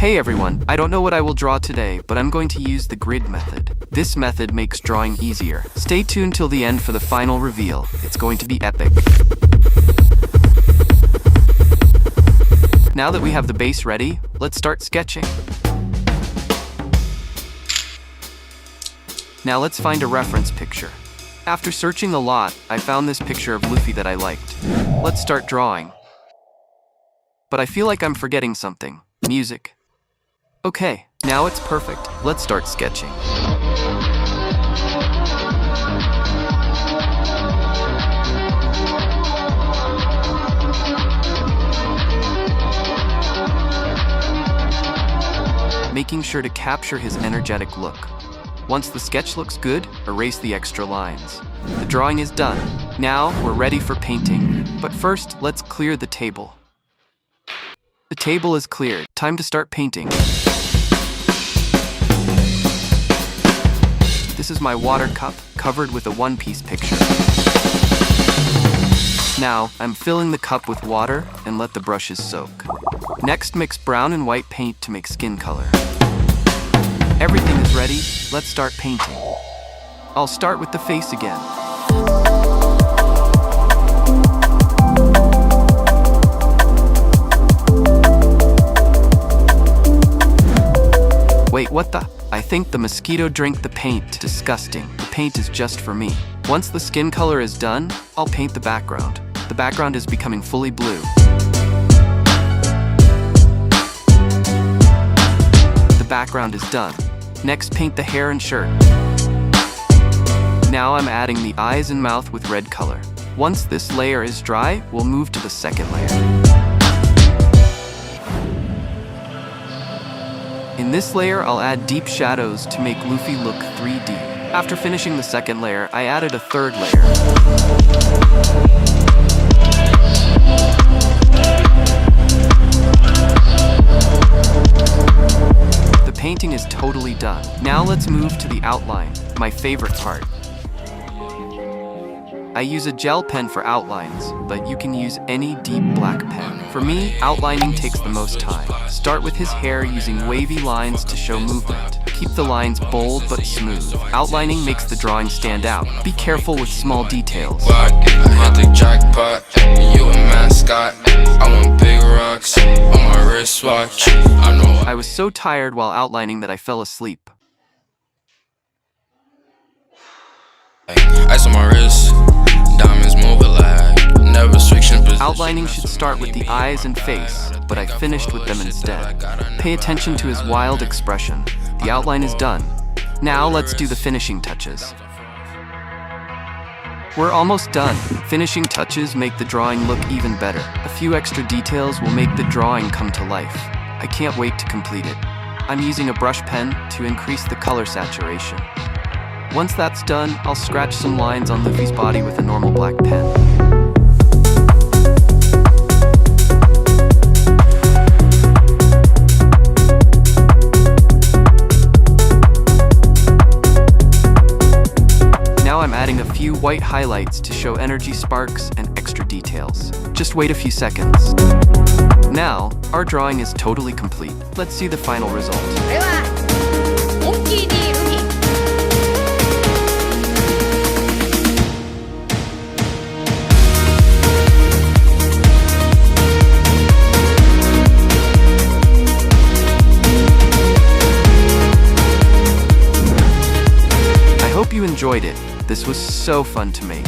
Hey everyone, I don't know what I will draw today, but I'm going to use the grid method. This method makes drawing easier. Stay tuned till the end for the final reveal. It's going to be epic. Now that we have the base ready, let's start sketching. Now let's find a reference picture. After searching a lot, I found this picture of Luffy that I liked. Let's start drawing. But I feel like I'm forgetting something. Music. Okay, now it's perfect. Let's start sketching. Making sure to capture his energetic look. Once the sketch looks good, erase the extra lines. The drawing is done. Now we're ready for painting. But first, let's clear the table. The table is cleared. Time to start painting. This is my water cup, covered with a one-piece picture. Now, I'm filling the cup with water and let the brushes soak. Next, mix brown and white paint to make skin color. Everything is ready, let's start painting. I'll start with the face again. Wait, what the? I think the mosquito drank the paint. Disgusting. The paint is just for me. Once the skin color is done, I'll paint the background. The background is becoming fully blue. The background is done. Next, paint the hair and shirt. Now I'm adding the eyes and mouth with red color. Once this layer is dry, we'll move to the second layer. In this layer, I'll add deep shadows to make Luffy look 3D. After finishing the second layer, I added a third layer. The painting is totally done. Now let's move to the outline, my favorite part. I use a gel pen for outlines, but you can use any deep black pen. For me, outlining takes the most time. Start with his hair using wavy lines to show movement. Keep the lines bold but smooth. Outlining makes the drawing stand out. Be careful with small details. I hit the jackpot, you a mascot. I want big rocks on my wristwatch. I was so tired while outlining that I fell asleep. Ice on my wrist, diamonds moving like never switching position. Outlining should start with the eyes and face, but I finished with them instead. Pay attention to his wild expression. The outline is done. Now let's do the finishing touches. We're almost done. Finishing touches make the drawing look even better. A few extra details will make the drawing come to life. I can't wait to complete it. I'm using a brush pen to increase the color saturation. Once that's done, I'll scratch some lines on Luffy's body with a normal black pen. Now I'm adding a few white highlights to show energy sparks and extra details. Just wait a few seconds. Now, our drawing is totally complete. Let's see the final result. I hope you enjoyed it. This was so fun to make.